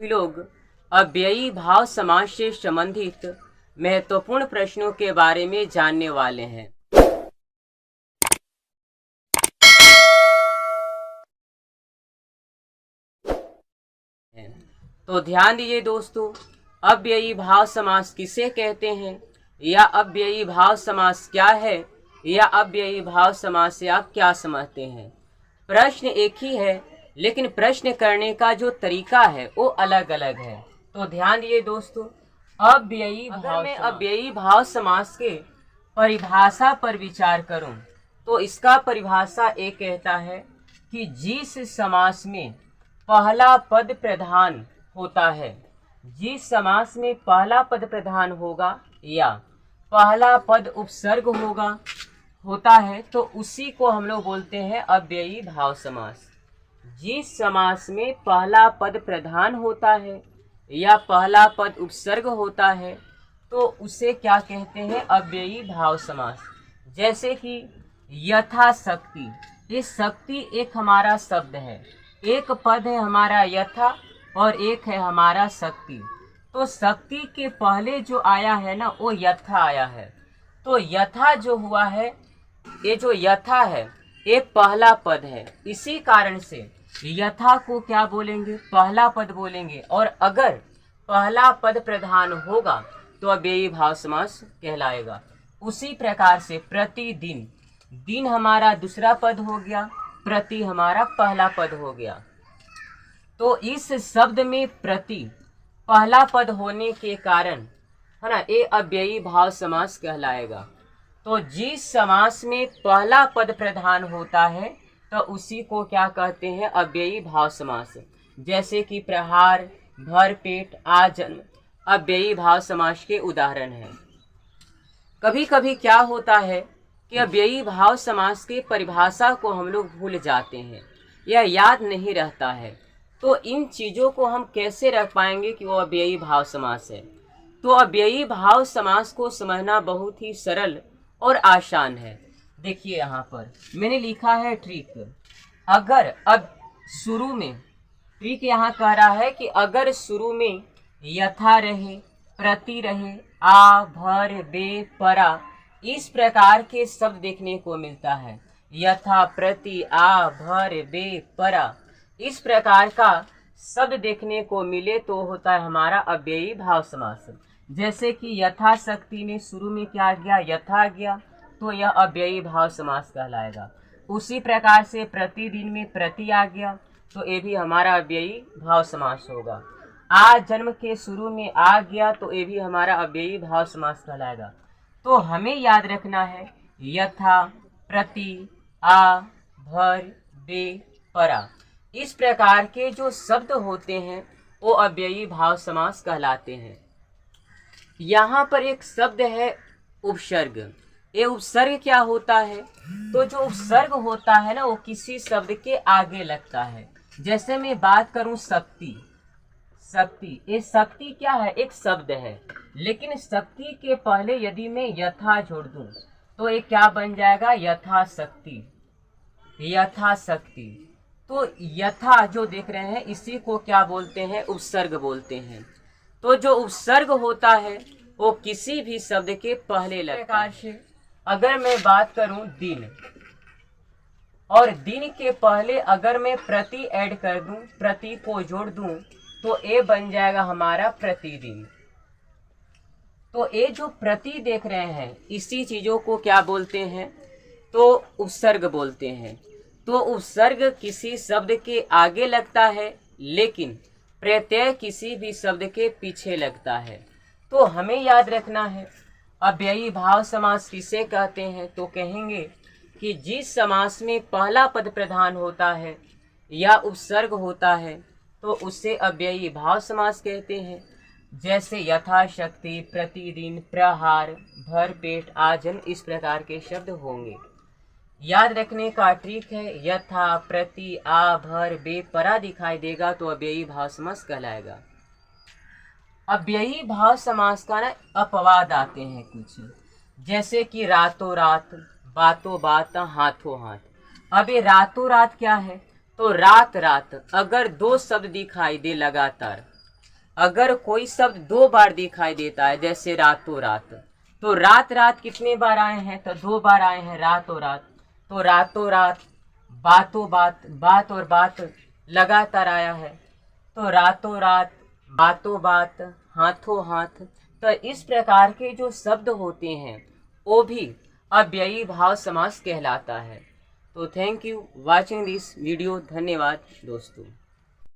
लोग अव्ययी भाव समास से संबंधित महत्वपूर्ण प्रश्नों के बारे में जानने वाले हैं। तो ध्यान दीजिए दोस्तों, अव्ययी भाव समास किसे कहते हैं, या अव्ययी भाव समास क्या है, या अव्ययी भाव समास से आप क्या समझते हैं। प्रश्न एक ही है, लेकिन प्रश्न करने का जो तरीका है वो अलग अलग है। तो ध्यान दिए दोस्तों, अव्ययी भाव समास के परिभाषा पर विचार करूं तो इसका परिभाषा ये कहता है कि जिस समास में पहला पद प्रधान होता है, जिस समास में पहला पद प्रधान होगा या पहला पद उपसर्ग होता है तो उसी को हम लोग बोलते हैं अव्ययी भाव समास। जिस समास में पहला पद प्रधान होता है या पहला पद उपसर्ग होता है तो उसे क्या कहते हैं, अव्ययी भाव समास। जैसे कि यथाशक्ति, ये शक्ति एक हमारा शब्द है, एक पद है हमारा यथा और एक है हमारा शक्ति। तो शक्ति के पहले जो आया है ना वो यथा आया है। तो यथा जो हुआ है, ये जो यथा है ये पहला पद है, इसी कारण से यथा को क्या बोलेंगे, पहला पद बोलेंगे। और अगर पहला पद प्रधान होगा तो अव्ययी भाव समास कहलाएगा। उसी प्रकार से प्रतिदिन, दिन हमारा दूसरा पद हो गया, प्रति हमारा पहला पद हो गया। तो इस शब्द में प्रति पहला पद होने के कारण है ना, ये अव्ययी भाव समास कहलाएगा। तो जिस समास में पहला पद प्रधान होता है तो उसी को क्या कहते हैं, अव्ययी भाव समास। जैसे कि प्रहार, भरपेट, आजन्म अव्ययी भाव समास के उदाहरण हैं। कभी कभी क्या होता है कि अव्ययी भाव समास की परिभाषा को हम लोग भूल जाते हैं या याद नहीं रहता है। तो इन चीज़ों को हम कैसे रख पाएंगे कि वो अव्ययी भाव समास है। तो अव्ययी भाव समास को समझना बहुत ही सरल और आसान है। देखिए यहाँ पर मैंने लिखा है ट्रिक। अगर अब शुरू में ट्रिक यहाँ कह रहा है कि अगर शुरू में यथा रहे, प्रति रहे, आ, भर, बे, परा, इस प्रकार के शब्द देखने को मिलता है। यथा, प्रति, आ, भर, बे, परा, इस प्रकार का शब्द देखने को मिले तो होता है हमारा अव्ययी भाव समास। जैसे कि यथाशक्ति में शुरू में क्या आ गया, यथा आ गया, तो यह अव्ययी भाव समास कहलाएगा। उसी प्रकार से प्रतिदिन में प्रति आ गया तो ये भी हमारा अव्ययी भाव समास होगा। आ जन्म के शुरू में आ गया तो ये भी हमारा अव्ययी भाव समास कहलाएगा। तो हमें याद रखना है यथा, प्रति, आ, भर, बे, परा, इस प्रकार के जो शब्द होते हैं वो अव्ययी भाव समास कहलाते हैं। यहाँ पर एक शब्द है उपसर्ग। ये उपसर्ग क्या होता है, तो जो उपसर्ग होता है ना वो किसी शब्द के आगे लगता है। जैसे मैं बात करूं शक्ति, शक्ति, ये शक्ति क्या है, एक शब्द है, लेकिन शक्ति के पहले यदि मैं यथा जोड़ दूं तो ये क्या बन जाएगा, यथाशक्ति, यथाशक्ति। तो यथा जो देख रहे हैं इसी को क्या बोलते हैं, उपसर्ग बोलते हैं। तो जो उपसर्ग होता है वो किसी भी शब्द के पहले लगता है। अगर मैं बात करूं दिन, और दिन के पहले अगर मैं प्रति ऐड कर दूं, प्रति को जोड़ दूं तो ये बन जाएगा हमारा प्रतिदिन। तो ये जो प्रति देख रहे हैं इसी चीजों को क्या बोलते हैं, तो उपसर्ग बोलते हैं। तो उपसर्ग किसी शब्द के आगे लगता है लेकिन प्रत्यय किसी भी शब्द के पीछे लगता है। तो हमें याद रखना है अव्ययी भाव समास किसे कहते हैं, तो कहेंगे कि जिस समास में पहला पद प्रधान होता है या उपसर्ग होता है तो उसे अव्ययी भाव समास कहते हैं। जैसे यथाशक्ति, प्रतिदिन, प्रहार, भरपेट, आजन्म, इस प्रकार के शब्द होंगे। याद रखने का ट्रिक है यथा, प्रति, आ, भर, बे, परा दिखाई देगा तो अव्ययी भाव समास कहलाएगा। अव्ययी भाव समास का ना अपवाद आते हैं कुछ, जैसे कि रातों रात, बातों बात, हाथों हाथ। अब ये रातों रात क्या है, तो रात रात अगर दो शब्द दिखाई दे लगातार अगर कोई शब्द 2 बार दिखाई देता है, जैसे रातों रात, तो रात रात कितने बार आए हैं? तो 2 बार आए हैं, रातों रात। तो रातों रात, बातों बात, बात और बात लगातार आया है, तो रातों रात, बातों बात, हाथों हाथ। तो इस प्रकार के जो शब्द होते हैं वो भी अव्ययी भाव समास कहलाता है। तो thank you watching this video. धन्यवाद दोस्तों।